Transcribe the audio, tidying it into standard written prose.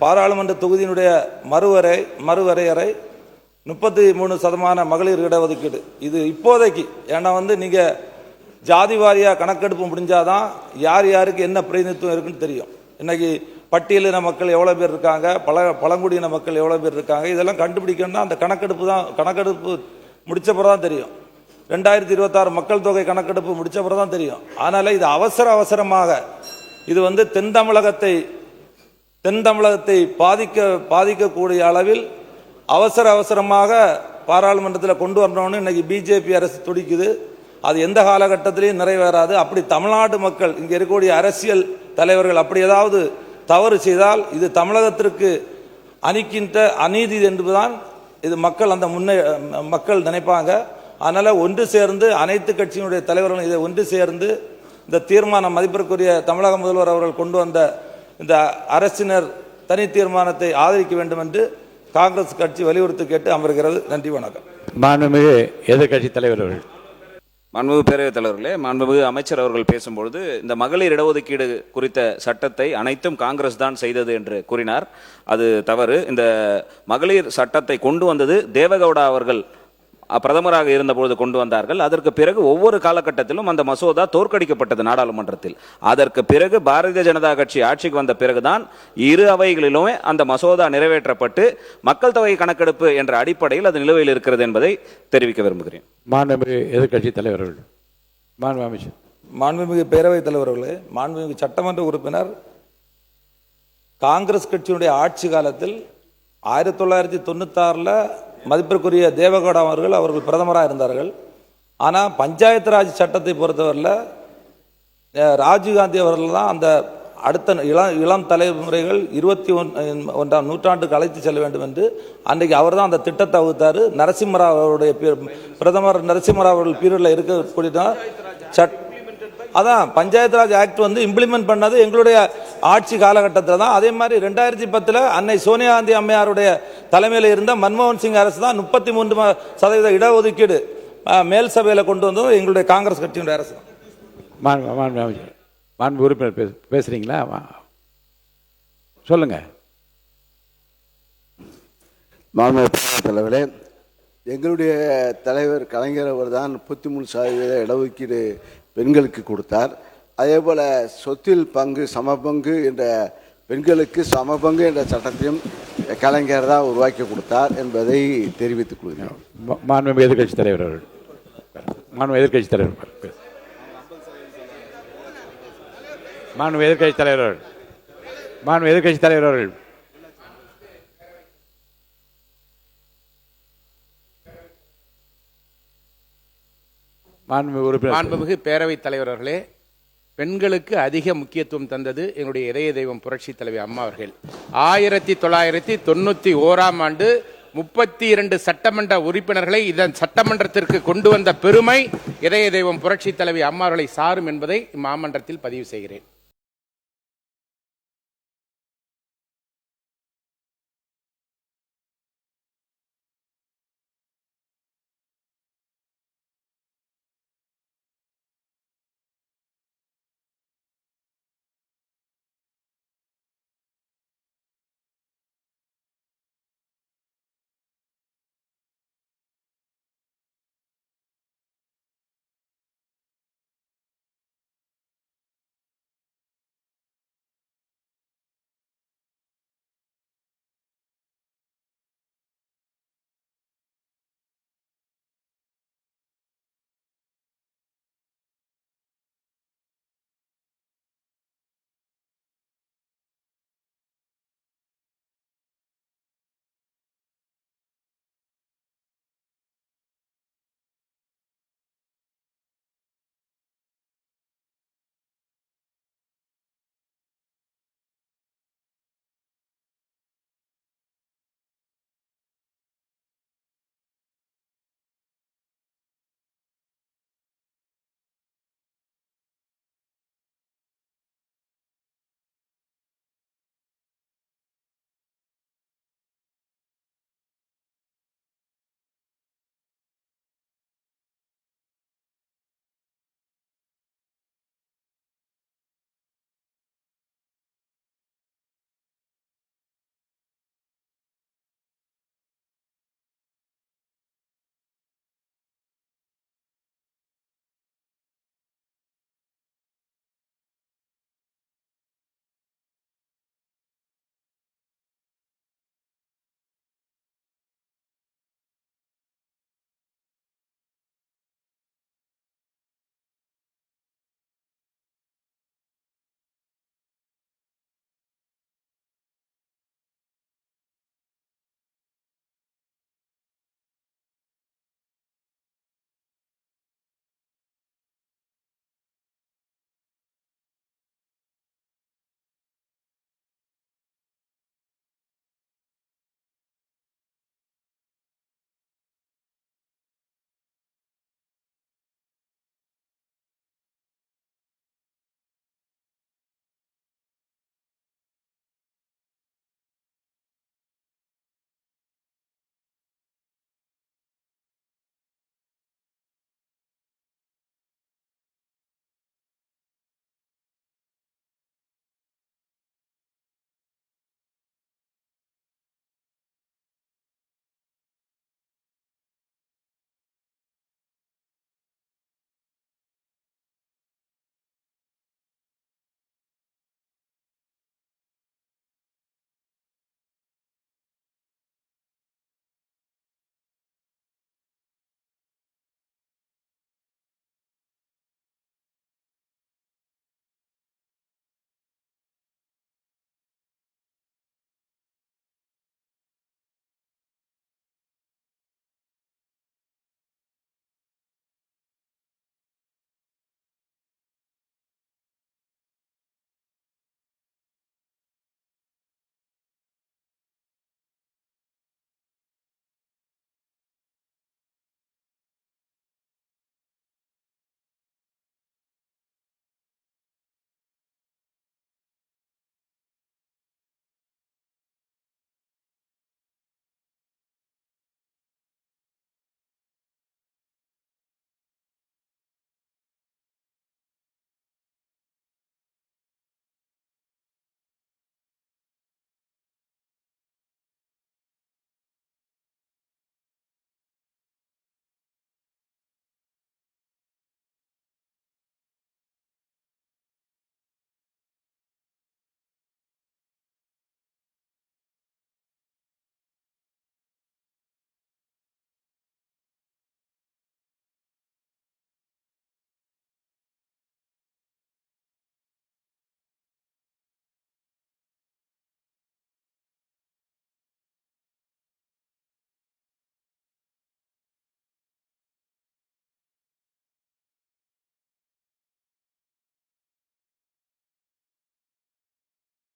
பாராளுமன்ற தொகுதியினுடைய மறுவரையறை 33% மகளிர் இடஒதுக்கீடு. இது இப்போதைக்கு ஏன்னா நீங்கள் ஜாதி வாரியாக கணக்கெடுப்பு முடிஞ்சாதான் யார் யாருக்கு என்ன பிரதிநிதித்துவம் இருக்குன்னு தெரியும். இன்னைக்கு பட்டியலின மக்கள் எவ்வளோ பேர் இருக்காங்க, பழங்குடியின மக்கள் எவ்வளோ பேர் இருக்காங்க, இதெல்லாம் கண்டுபிடிக்கணும்னா அந்த கணக்கெடுப்பு முடிச்ச பிறகு தான் தெரியும். 2026 மக்கள் தொகை கணக்கெடுப்பு முடிச்ச பிறகு தான் தெரியும். அதனால் இது அவசரமாக இது தென் தமிழகத்தை பாதிக்கக்கூடிய அளவில் அவசரமாக பாராளுமன்றத்தில் கொண்டு வரணும்னு இன்னைக்கு பிஜேபி அரசு துடிக்குது. அது எந்த காலகட்டத்திலையும் நிறைவேறாது. அப்படி தமிழ்நாடு மக்கள் இங்கே இருக்கக்கூடிய அரசியல் தலைவர்கள் அப்படி ஏதாவது தவறு செய்தால் இது தமிழகத்திற்கு அணிக்கின்ற அநீதி என்பதுதான் இது மக்கள் நினைப்பாங்க. அதனால் ஒன்று சேர்ந்து அனைத்து கட்சியினுடைய தலைவர்களும் இதை ஒன்று சேர்ந்து இந்த தீர்மானம் மதிப்பிற்குரிய தமிழக முதல்வர் அவர்கள் கொண்டு வந்த இந்த அரசினர் தனி தீர்மானத்தை ஆதரிக்க வேண்டும் என்று காங்கிரஸ் கட்சி வலியுறுத்தி கேட்டு அமர்கிறது. நன்றி, வணக்கம். மாண்புமிகு எதிர்கட்சி தலைவர்கள். மாண்புமிகு பேரவைத் தலைவர்களே, மாண்புமிகு அமைச்சர் அவர்கள் பேசும்பொழுது இந்த மகளிர் இடஒதுக்கீடு குறித்த சட்டத்தை அனைத்தும் காங்கிரஸ் தான் செய்தது என்று கூறினார். அது தவறு. இந்த மகளிர் சட்டத்தை கொண்டு வந்தது தேவகவுடா அவர்கள் பிரதமராக இருந்தபோது கொண்டு வந்தார்கள். அதற்கு பிறகு ஒவ்வொரு காலகட்டத்திலும் அந்த மசோதா தோற்கடிக்கப்பட்டது நாடாளுமன்றத்தில். அதற்கு பிறகு பாரதிய ஜனதா கட்சி ஆட்சிக்கு வந்த பிறகுதான் இரு அவைகளிலுமே அந்த மசோதா நிறைவேற்றப்பட்டு மக்கள் தொகை கணக்கெடுப்பு என்ற அடிப்படையில் அது நிலுவையில் இருக்கிறது என்பதை தெரிவிக்க விரும்புகிறேன். மாண்புமிகு எதிர்கட்சி தலைவர்கள். மாண்புமிகு பேரவைத் தலைவர்களே, மாண்புமிகு சட்டமன்ற உறுப்பினர் காங்கிரஸ் கட்சியினுடைய ஆட்சி காலத்தில் 1996 மதிப்பிற்குரிய தேவகவுடா அவர்கள் பிரதமராக இருந்தார்கள். ஆனால் பஞ்சாயத்து ராஜ் சட்டத்தை பொறுத்தவரையில் ராஜீவ்காந்தி அவர்கள் தான் அந்த அடுத்த இளம் தலைமுறைகள் 21ஆம் நூற்றாண்டுக்கு அழைத்து செல்ல வேண்டும் என்று அன்றைக்கு அவர் தான் அந்த திட்டத்தை வகுத்தார். நரசிம்மராவ் அவருடைய பிரதமர் நரசிம்மராவ் அவர்கள் பீரியடில் இருக்கக்கூடிய அதான் பஞ்சாயத்து ராஜ் ஆக்ட் இம்ப்ளிமெண்ட் பண்ணது எங்களுடைய ஆட்சி காலகட்டத்தில் தான். அதே மாதிரி 2010 அன்னை சோனியா காந்தி அம்மையாருடைய தலைமையில் இருந்த மன்மோகன் சிங் அரசு தான் 33% இடஒதுக்கீடு மேல் சபையில் கொண்டு வந்ததும் எங்களுடைய காங்கிரஸ் கட்சியினுடைய அரசு. மாண்பு உறுப்பினர் பேசுறீங்களா? சொல்லுங்க. மாண்பு தலைவரே, எங்களுடைய தலைவர் கலைஞர் அவர் தான் 33% இடஒதுக்கீடு பெண்களுக்கு கொடுத்தார். அதே போல் சொத்தில் பங்கு சமபங்கு என்ற பெண்களுக்கு சமபங்கு என்ற சட்டத்தையும் கலைஞர் தான் உருவாக்கி கொடுத்தார் என்பதை தெரிவித்துக் கொள்கிறேன். மாண்புமிகு எதிர்கட்சி தலைவர் அவர்கள். மாண்புமிகு எதிர்கட்சி தலைவர் அவர்கள். மாண்புமிகு எதிர்கட்சி தலைவர் அவர்கள். மாண்புமிகு எதிர்கட்சி தலைவர் அவர்கள். மாண்புமிகு பேரவைத் தலைவர்களே, பெண்களுக்கு அதிக முக்கியத்துவம் தந்தது என்னுடைய இதய தெய்வம் புரட்சி தலைவி அம்மா அவர்கள். 1991ஆம் ஆண்டு 32 சட்டமன்ற உறுப்பினர்களை இதன் சட்டமன்றத்திற்கு கொண்டு வந்த பெருமை இதய தெய்வம் புரட்சி தலைவி அம்மா அவர்களை சாரும் என்பதை இம்மாமன்றத்தில் பதிவு செய்கிறேன்.